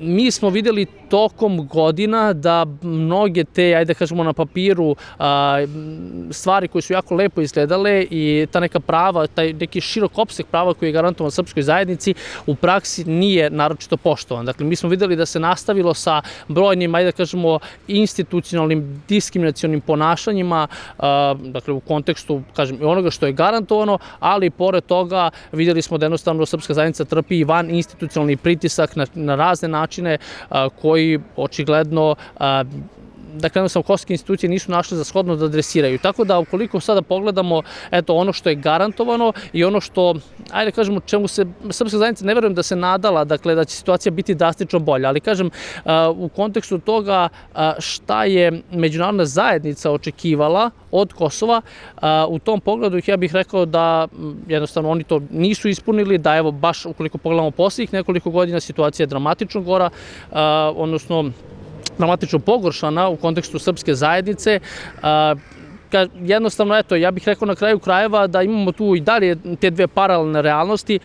Mi smo videli tokom godina da mnoge te, ajde kažemo na papiru, stvari koje su jako lepo izgledale i ta neka prava, taj neki širok opseg prava koji je garantovan srpskoj zajednici u praksi nije naročito poštovan. Dakle, mi smo videli da se nastavilo sa brojnim, ajde kažemo, institucionalnim diskriminacionim ponašanjima, dakle u kontekstu, kažem, i onoga što je garantovano, ali pored toga videli smo da jednostavno srpska zajednica trpi i van institucionalni pritisak na razne načine koji očigledno dakle, jednostavno kosovske institucije nisu našle za shodno da adresiraju. Tako da, ukoliko sada pogledamo ono što je garantovano i ono što, ajde kažemo, čemu se srpska zajednica ne verujem da se nadala, dakle, da će situacija biti drastično bolja, ali kažem, u kontekstu toga šta je međunarodna zajednica očekivala od Kosova, u tom pogledu ja bih rekao da jednostavno oni to nisu ispunili, da evo baš ukoliko pogledamo poslednjih nekoliko godina situacija je dramatično gora, odnosno dramatično pogoršana u kontekstu srpske zajednice. Jednostavno, eto, ja bih rekao na kraju krajeva da imamo tu i dalje te dve paralelne realnosti.